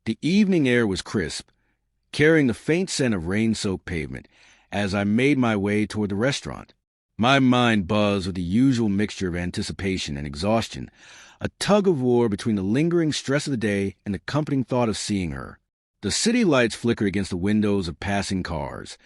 The evening air was crisp, carrying the faint scent of rain-soaked pavement as I made my way toward the restaurant. My mind buzzed with the usual mixture of anticipation and exhaustion, a tug-of-war between the lingering stress of the day and the comforting thought of seeing her. The city lights flickered against the windows of passing cars,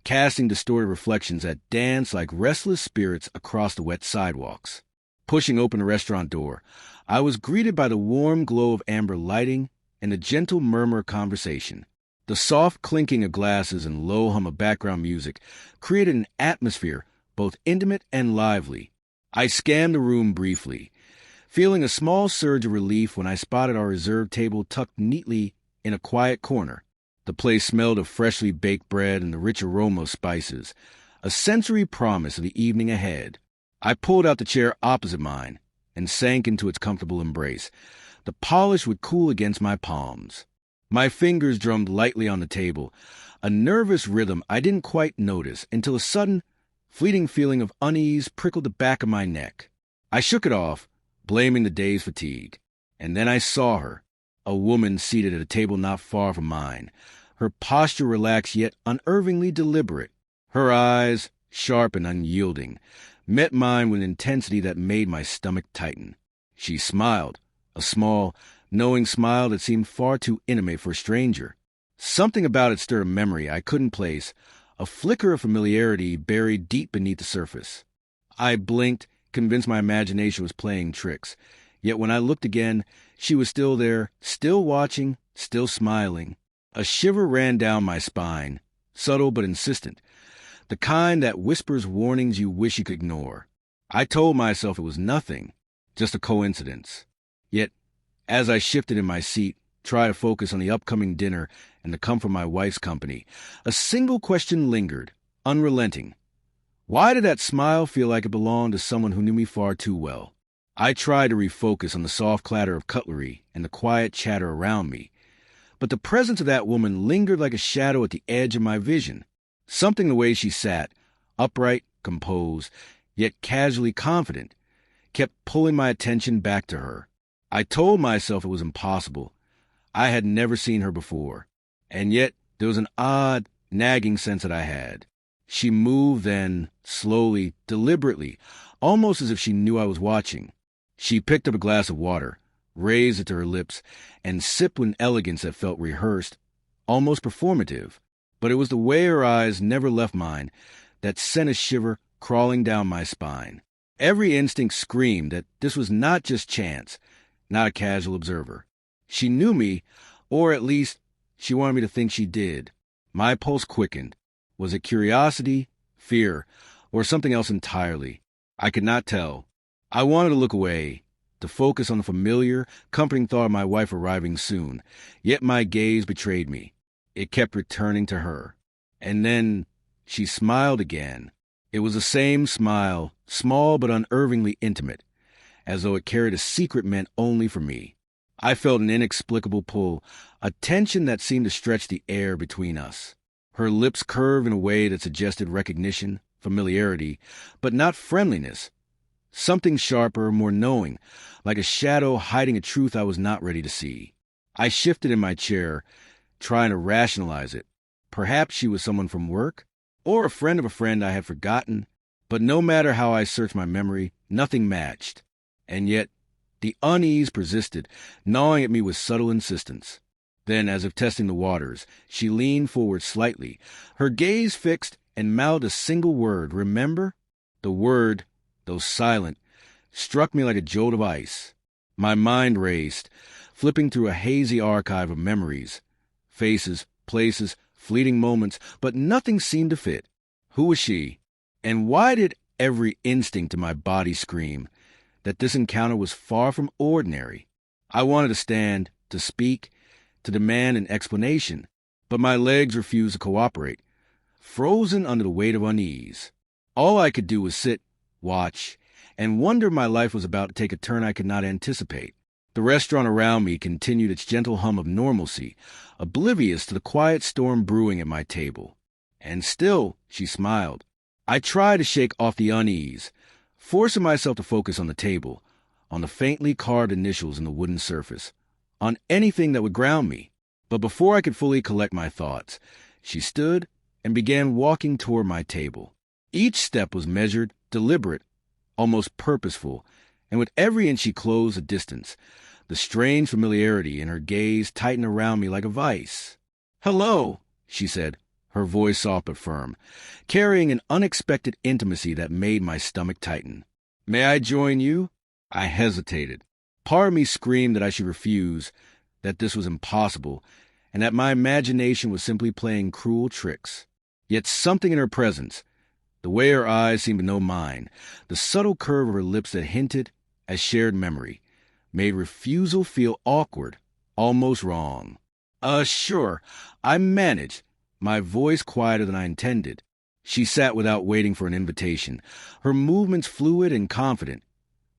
casting distorted reflections that danced like restless spirits across the wet sidewalks. Pushing open the restaurant door, I was greeted by the warm glow of amber lighting and the gentle murmur of conversation. The soft clinking of glasses and low hum of background music created an atmosphere both intimate and lively. I scanned the room briefly, feeling a small surge of relief when I spotted our reserved table tucked neatly in a quiet corner. The place smelled of freshly baked bread and the rich aroma of spices, a sensory promise of the evening ahead. I pulled out the chair opposite mine and sank into its comfortable embrace. The polish would cool against my palms. My fingers drummed lightly on the table, a nervous rhythm I didn't quite notice until a sudden, fleeting feeling of unease prickled the back of my neck. I shook it off, blaming the day's fatigue. And then I saw her, a woman seated at a table not far from mine, her posture relaxed yet unnervingly deliberate. Her eyes, sharp and unyielding, met mine with an intensity that made my stomach tighten. She smiled, a small, knowing smile that seemed far too intimate for a stranger. Something about it stirred a memory I couldn't place, a flicker of familiarity buried deep beneath the surface. I blinked, convinced my imagination was playing tricks. Yet when I looked again, she was still there, still watching, still smiling. A shiver ran down my spine, subtle but insistent, the kind that whispers warnings you wish you could ignore. I told myself it was nothing, just a coincidence. Yet, as I shifted in my seat, tried to focus on the upcoming dinner and the comfort of my wife's company, a single question lingered, unrelenting. Why did that smile feel like it belonged to someone who knew me far too well? I tried to refocus on the soft clatter of cutlery and the quiet chatter around me, but the presence of that woman lingered like a shadow at the edge of my vision. Something the way she sat, upright, composed, yet casually confident, kept pulling my attention back to her. I told myself it was impossible. I had never seen her before, and yet there was an odd, nagging sense that I had. She moved then, slowly, deliberately, almost as if she knew I was watching. She picked up a glass of water, raised it to her lips, and sipped with an elegance that felt rehearsed, almost performative. But it was the way her eyes never left mine that sent a shiver crawling down my spine. Every instinct screamed that this was not just chance, not a casual observer. She knew me, or at least she wanted me to think she did. My pulse quickened. Was it curiosity, fear, or something else entirely? I could not tell. I wanted to look away, to focus on the familiar, comforting thought of my wife arriving soon, yet my gaze betrayed me. It kept returning to her. And then she smiled again. It was the same smile, small but unnervingly intimate, as though it carried a secret meant only for me. I felt an inexplicable pull, a tension that seemed to stretch the air between us. Her lips curved in a way that suggested recognition, familiarity, but not friendliness. Something sharper, more knowing, like a shadow hiding a truth I was not ready to see. I shifted in my chair, trying to rationalize it. Perhaps she was someone from work, or a friend of a friend I had forgotten, but no matter how I searched my memory, nothing matched. And yet, the unease persisted, gnawing at me with subtle insistence. Then, as if testing the waters, she leaned forward slightly, her gaze fixed, and mouthed a single word, "Remember?" The word, though silent, struck me like a jolt of ice. My mind raced, flipping through a hazy archive of memories, faces, places, fleeting moments, but nothing seemed to fit. Who was she? And why did every instinct in my body scream that this encounter was far from ordinary? I wanted to stand, to speak, to demand an explanation, but my legs refused to cooperate, frozen under the weight of unease. All I could do was sit, watch, and wonder if my life was about to take a turn I could not anticipate. The restaurant around me continued its gentle hum of normalcy, oblivious to the quiet storm brewing at my table. And still, she smiled. I tried to shake off the unease, forcing myself to focus on the table, on the faintly carved initials in the wooden surface, on anything that would ground me. But before I could fully collect my thoughts, she stood and began walking toward my table. Each step was measured, deliberate, almost purposeful, and with every inch she closed the distance, the strange familiarity in her gaze tightened around me like a vice. "Hello," she said, her voice soft but firm, carrying an unexpected intimacy that made my stomach tighten. "May I join you?" I hesitated. Part of me screamed that I should refuse, that this was impossible, and that my imagination was simply playing cruel tricks. Yet something in her presence, the way her eyes seemed to know mine, the subtle curve of her lips that hinted at shared memory, made refusal feel awkward, almost wrong. Sure, I managed, my voice quieter than I intended. She sat without waiting for an invitation, her movements fluid and confident,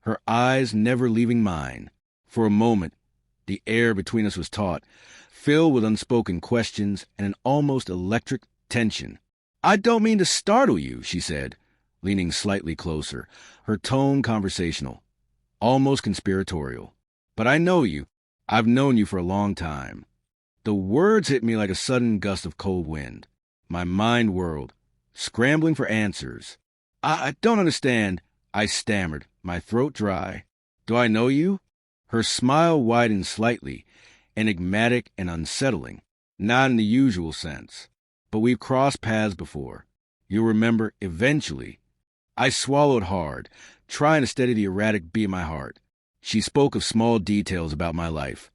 her eyes never leaving mine. For a moment, the air between us was taut, filled with unspoken questions and an almost electric tension. "I don't mean to startle you," she said, leaning slightly closer, her tone conversational, almost conspiratorial. "But I know you. I've known you for a long time." The words hit me like a sudden gust of cold wind. My mind whirled, scrambling for answers. I don't understand," I stammered, my throat dry. "Do I know you?" Her smile widened slightly, enigmatic and unsettling, not in the usual sense. "But we've crossed paths before. You'll remember eventually." I swallowed hard, trying to steady the erratic beat of my heart. She spoke of small details about my life,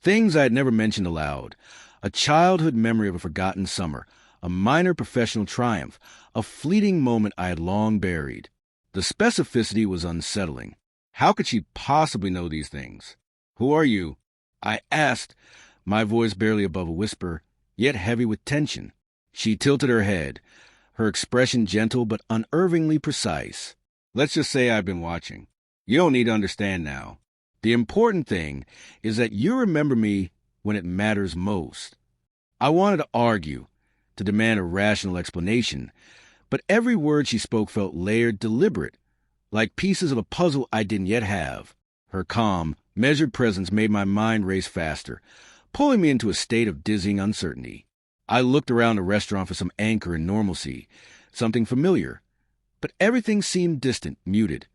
things I had never mentioned aloud, a childhood memory of a forgotten summer, a minor professional triumph, a fleeting moment I had long buried. The specificity was unsettling. How could she possibly know these things? "Who are you?" I asked, my voice barely above a whisper, yet heavy with tension. She tilted her head, her expression gentle but unervingly precise. "Let's just say I've been watching. You don't need to understand now. The important thing is that you remember me when it matters most." I wanted to argue, to demand a rational explanation, but every word she spoke felt layered, deliberate, like pieces of a puzzle I didn't yet have. Her calm, measured presence made my mind race faster, pulling me into a state of dizzying uncertainty. I looked around the restaurant for some anchor in normalcy, something familiar, but everything seemed distant, muted,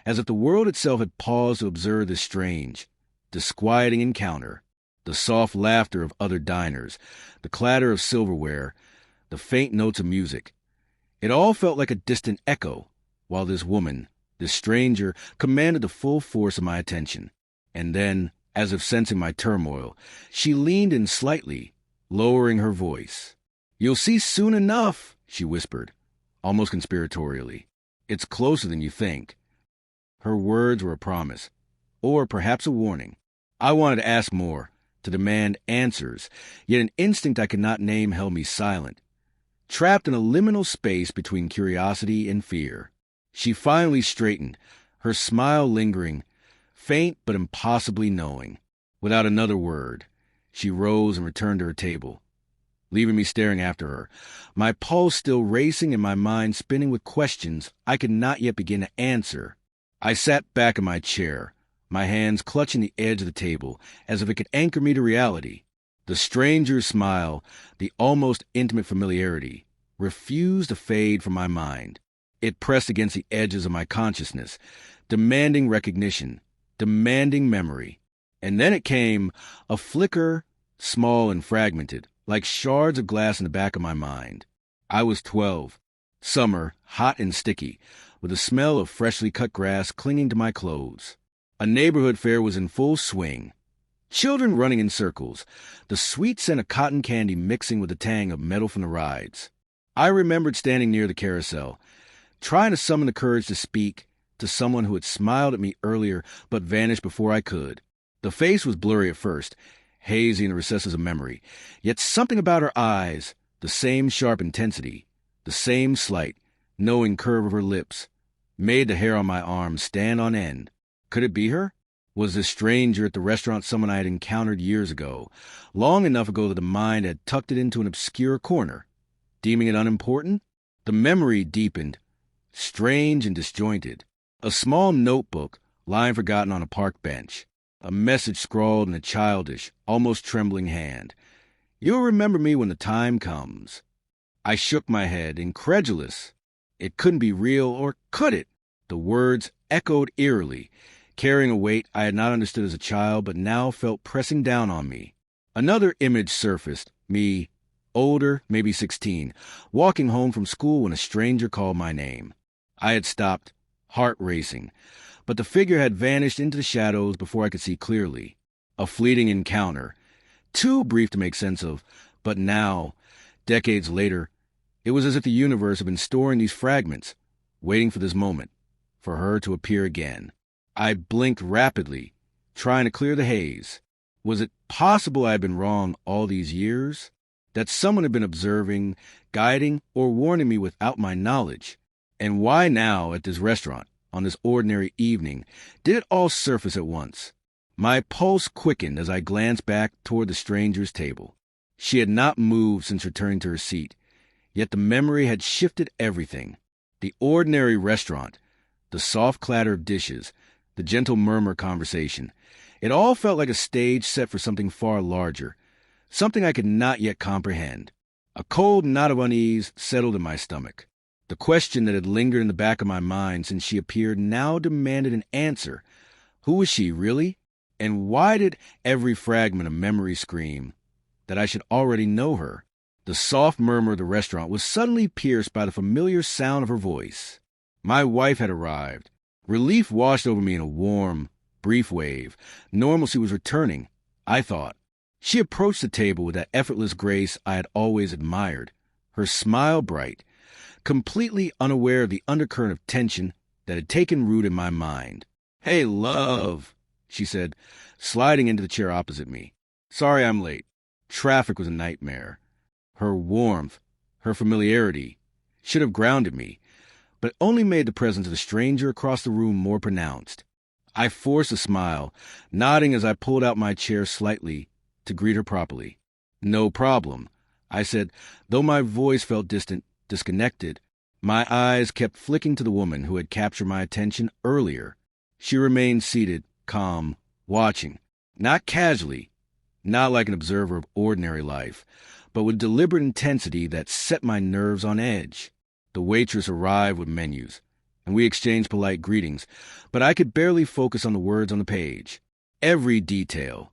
as if the world itself had paused to observe this strange, disquieting encounter. The soft laughter of other diners, the clatter of silverware, the faint notes of music. It all felt like a distant echo, while this woman, this stranger, commanded the full force of my attention. And then, as if sensing my turmoil, she leaned in slightly, lowering her voice. "You'll see soon enough," she whispered, almost conspiratorially. "It's closer than you think." Her words were a promise, or perhaps a warning. I wanted to ask more, to demand answers, yet an instinct I could not name held me silent, trapped in a liminal space between curiosity and fear. She finally straightened, her smile lingering, faint but impossibly knowing. Without another word, she rose and returned to her table, leaving me staring after her, my pulse still racing and my mind spinning with questions I could not yet begin to answer. I sat back in my chair, my hands clutching the edge of the table, as if it could anchor me to reality. The stranger's smile, the almost intimate familiarity, refused to fade from my mind. It pressed against the edges of my consciousness, demanding recognition, demanding memory. And then it came, a flicker, small and fragmented, like shards of glass in the back of my mind. I was 12. Summer, hot and sticky, with the smell of freshly cut grass clinging to my clothes. A neighborhood fair was in full swing. Children running in circles, the sweet scent of cotton candy mixing with the tang of metal from the rides. I remembered standing near the carousel, trying to summon the courage to speak to someone who had smiled at me earlier but vanished before I could. The face was blurry at first, hazy in the recesses of memory, yet something about her eyes, the same sharp intensity, the same slight, knowing curve of her lips, made the hair on my arm stand on end. Could it be her? Was this stranger at the restaurant someone I had encountered years ago, long enough ago that the mind had tucked it into an obscure corner, deeming it unimportant? The memory deepened, strange and disjointed. A small notebook lying forgotten on a park bench, a message scrawled in a childish, almost trembling hand. You'll remember me when the time comes. I shook my head, incredulous. It couldn't be real, or could it? The words echoed eerily, carrying a weight I had not understood as a child but now felt pressing down on me. Another image surfaced, me, older, maybe 16, walking home from school when a stranger called my name. I had stopped, heart racing, but the figure had vanished into the shadows before I could see clearly. A fleeting encounter, too brief to make sense of, but now, decades later, it was as if the universe had been storing these fragments, waiting for this moment, for her to appear again. I blinked rapidly, trying to clear the haze. Was it possible I had been wrong all these years? That someone had been observing, guiding, or warning me without my knowledge? And why now, at this restaurant, on this ordinary evening, did it all surface at once? My pulse quickened as I glanced back toward the stranger's table. She had not moved since returning to her seat, yet the memory had shifted everything. The ordinary restaurant, the soft clatter of dishes, the gentle murmur conversation, it all felt like a stage set for something far larger, something I could not yet comprehend. A cold knot of unease settled in my stomach. The question that had lingered in the back of my mind since she appeared now demanded an answer. Who was she, really? And why did every fragment of memory scream that I should already know her? The soft murmur of the restaurant was suddenly pierced by the familiar sound of her voice. My wife had arrived. Relief washed over me in a warm, brief wave. Normalcy was returning, I thought. She approached the table with that effortless grace I had always admired, her smile bright, completely unaware of the undercurrent of tension that had taken root in my mind. "Hey, love," she said, sliding into the chair opposite me. "Sorry I'm late. Traffic was a nightmare." Her warmth, her familiarity, should have grounded me, but only made the presence of the stranger across the room more pronounced. I forced a smile, nodding as I pulled out my chair slightly to greet her properly. "No problem," I said, though my voice felt distant, disconnected. My eyes kept flicking to the woman who had captured my attention earlier. She remained seated, calm, watching, not casually, not like an observer of ordinary life, but with deliberate intensity that set my nerves on edge. The waitress arrived with menus, and we exchanged polite greetings, but I could barely focus on the words on the page. Every detail.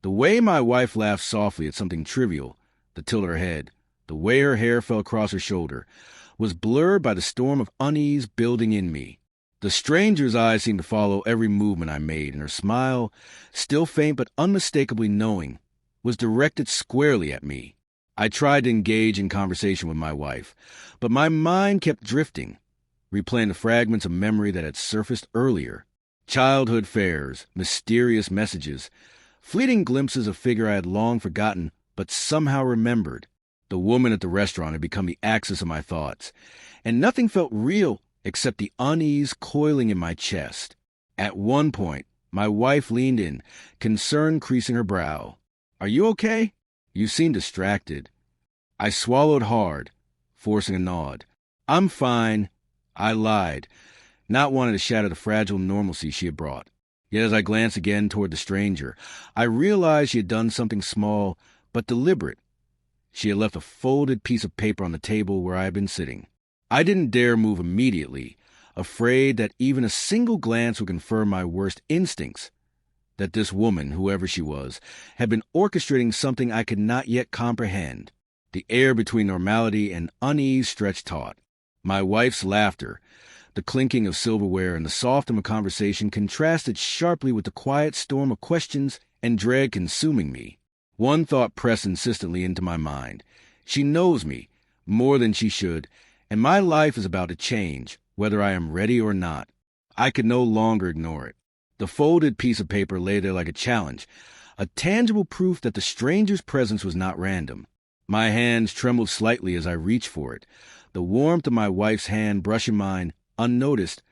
The way my wife laughed softly at something trivial, the tilt of her head, the way her hair fell across her shoulder, was blurred by the storm of unease building in me. The stranger's eyes seemed to follow every movement I made, and her smile, still faint but unmistakably knowing, was directed squarely at me. I tried to engage in conversation with my wife, but my mind kept drifting, replaying the fragments of memory that had surfaced earlier. Childhood fairs, mysterious messages, fleeting glimpses of figure I had long forgotten but somehow remembered. The woman at the restaurant had become the axis of my thoughts, and nothing felt real except the unease coiling in my chest. At one point, my wife leaned in, concern creasing her brow. "Are you okay? You seem distracted." I swallowed hard, forcing a nod. "I'm fine," I lied, not wanting to shatter the fragile normalcy she had brought. Yet as I glanced again toward the stranger, I realized she had done something small but deliberate. She had left a folded piece of paper on the table where I had been sitting. I didn't dare move immediately, afraid that even a single glance would confirm my worst instincts, that this woman, whoever she was, had been orchestrating something I could not yet comprehend. The air between normality and unease stretched taut. My wife's laughter, the clinking of silverware, and the soft of a conversation contrasted sharply with the quiet storm of questions and dread consuming me. One thought pressed insistently into my mind. She knows me, more than she should, and my life is about to change, whether I am ready or not. I could no longer ignore it. The folded piece of paper lay there like a challenge, a tangible proof that the stranger's presence was not random. My hands trembled slightly as I reached for it, the warmth of my wife's hand brushing mine, unnoticed,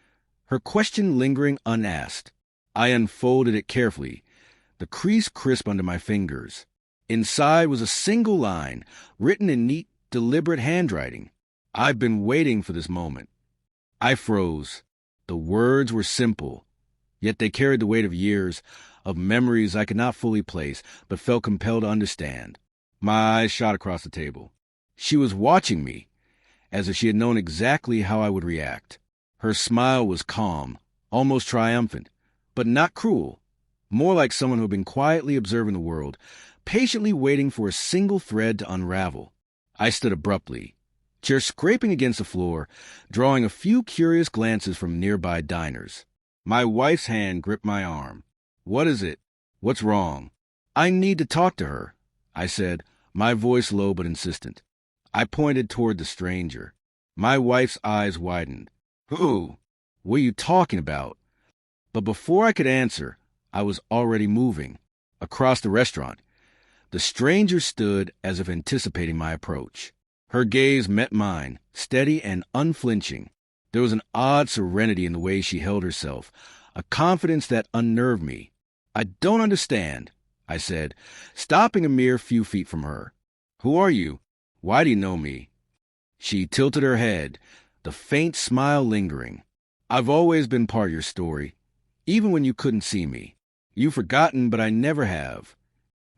her question lingering unasked. I unfolded it carefully, the crease crisp under my fingers. Inside was a single line, written in neat, deliberate handwriting. "I've been waiting for this moment." I froze. The words were simple, yet they carried the weight of years, of memories I could not fully place, but felt compelled to understand. My eyes shot across the table. She was watching me, as if she had known exactly how I would react. Her smile was calm, almost triumphant, but not cruel, more like someone who had been quietly observing the world, patiently waiting for a single thread to unravel. I stood abruptly, chair scraping against the floor, drawing a few curious glances from nearby diners. My wife's hand gripped my arm. "What is it? What's wrong?" "I need to talk to her," I said, my voice low but insistent. I pointed toward the stranger. My wife's eyes widened. "Who? What are you talking about?" But before I could answer, I was already moving. Across the restaurant, the stranger stood as if anticipating my approach. Her gaze met mine, steady and unflinching. There was an odd serenity in the way she held herself, a confidence that unnerved me. "I don't understand," I said, stopping a mere few feet from her. "Who are you? Why do you know me?" She tilted her head, the faint smile lingering. "I've always been part of your story, even when you couldn't see me. You've forgotten, but I never have."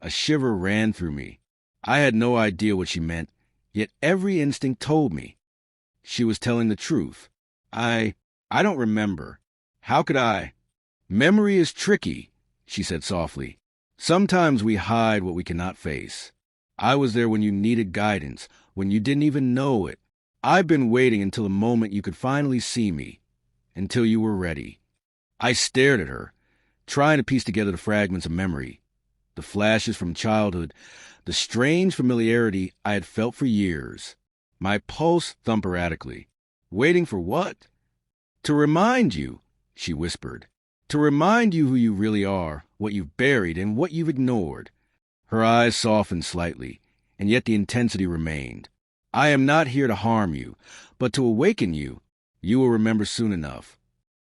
A shiver ran through me. I had no idea what she meant, yet every instinct told me. She was telling the truth. I don't remember. How could I? "Memory is tricky," she said softly. "Sometimes we hide what we cannot face. I was there when you needed guidance, when you didn't even know it. I've been waiting until the moment you could finally see me, until you were ready." I stared at her, trying to piece together the fragments of memory, the flashes from childhood, the strange familiarity I had felt for years. My pulse thumped erratically. "Waiting for what?" "To remind you," she whispered. "To remind you who you really are, what you've buried, and what you've ignored." Her eyes softened slightly, and yet the intensity remained. "I am not here to harm you, but to awaken you. You will remember soon enough."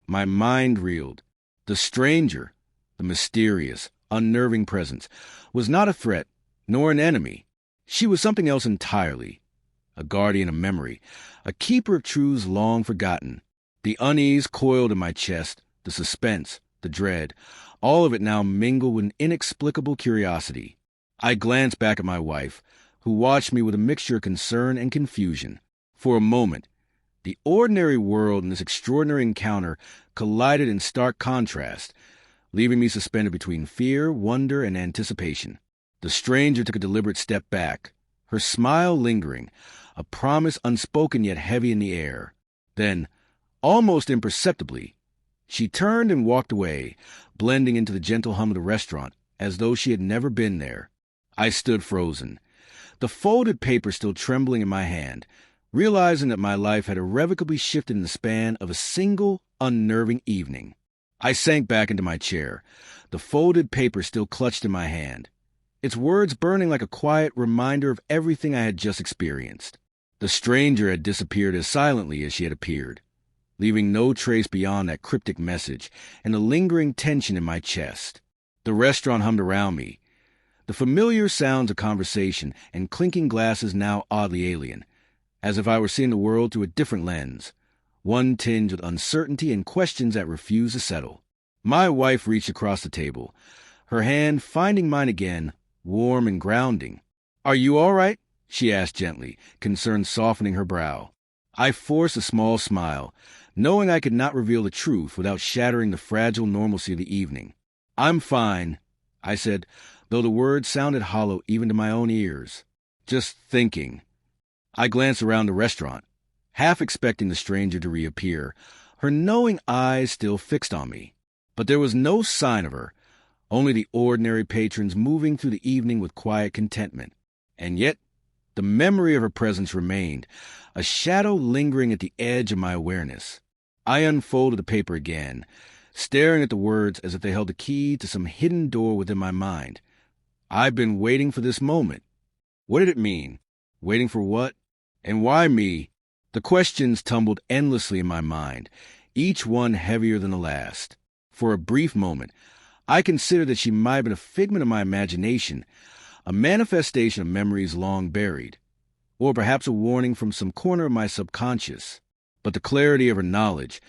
My mind reeled. The stranger, the mysterious, unnerving presence, was not a threat, nor an enemy. She was something else entirely. A guardian of memory, a keeper of truths long forgotten. The unease coiled in my chest, the suspense, the dread, all of it now mingled with an inexplicable curiosity. I glanced back at my wife, who watched me with a mixture of concern and confusion. For a moment, the ordinary world and this extraordinary encounter collided in stark contrast, leaving me suspended between fear, wonder, and anticipation. The stranger took a deliberate step back, her smile lingering, a promise unspoken yet heavy in the air. Then, almost imperceptibly, she turned and walked away, blending into the gentle hum of the restaurant, as though she had never been there. I stood frozen, the folded paper still trembling in my hand, realizing that my life had irrevocably shifted in the span of a single, unnerving evening. I sank back into my chair, the folded paper still clutched in my hand, its words burning like a quiet reminder of everything I had just experienced. The stranger had disappeared as silently as she had appeared, leaving no trace beyond that cryptic message and the lingering tension in my chest. The restaurant hummed around me, the familiar sounds of conversation and clinking glasses now oddly alien, as if I were seeing the world through a different lens, one tinged with uncertainty and questions that refused to settle. My wife reached across the table, her hand finding mine again, warm and grounding. "Are you all right?" she asked gently, concern softening her brow. I forced a small smile, knowing I could not reveal the truth without shattering the fragile normalcy of the evening. "I'm fine," I said, though the words sounded hollow even to my own ears. "Just thinking." I glanced around the restaurant, half expecting the stranger to reappear, her knowing eyes still fixed on me. But there was no sign of her, only the ordinary patrons moving through the evening with quiet contentment. And yet, the memory of her presence remained, a shadow lingering at the edge of my awareness. I unfolded the paper again, staring at the words as if they held the key to some hidden door within my mind. I've been waiting for this moment. What did it mean? Waiting for what? And why me? The questions tumbled endlessly in my mind, each one heavier than the last. For a brief moment, I considered that she might have been a figment of my imagination, a manifestation of memories long buried, or perhaps a warning from some corner of my subconscious. But the clarity of her knowledge,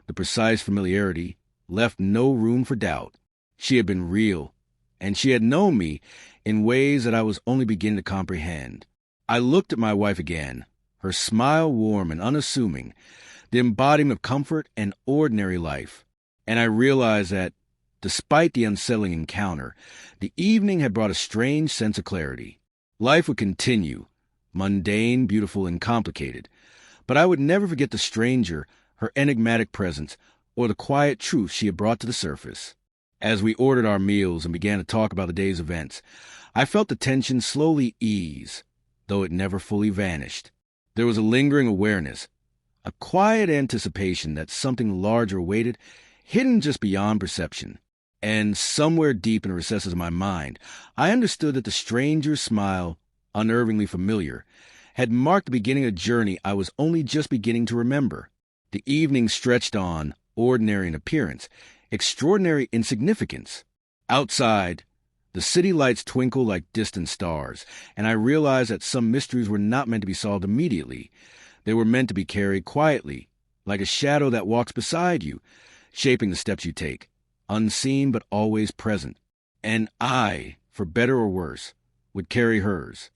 the precise familiarity, left no room for doubt. She had been real, and she had known me in ways that I was only beginning to comprehend. I looked at my wife again, her smile warm and unassuming, the embodiment of comfort and ordinary life, and I realized that, despite the unsettling encounter, the evening had brought a strange sense of clarity. Life would continue, mundane, beautiful, and complicated, but I would never forget the stranger, her enigmatic presence, or the quiet truth she had brought to the surface. As we ordered our meals and began to talk about the day's events, I felt the tension slowly ease, though it never fully vanished. There was a lingering awareness, a quiet anticipation that something larger waited, hidden just beyond perception. And somewhere deep in the recesses of my mind, I understood that the stranger's smile, unnervingly familiar, had marked the beginning of a journey I was only just beginning to remember. The evening stretched on, ordinary in appearance, extraordinary in significance. Outside, the city lights twinkled like distant stars, and I realized that some mysteries were not meant to be solved immediately. They were meant to be carried quietly, like a shadow that walks beside you, shaping the steps you take, unseen but always present. And I, for better or worse, would carry hers.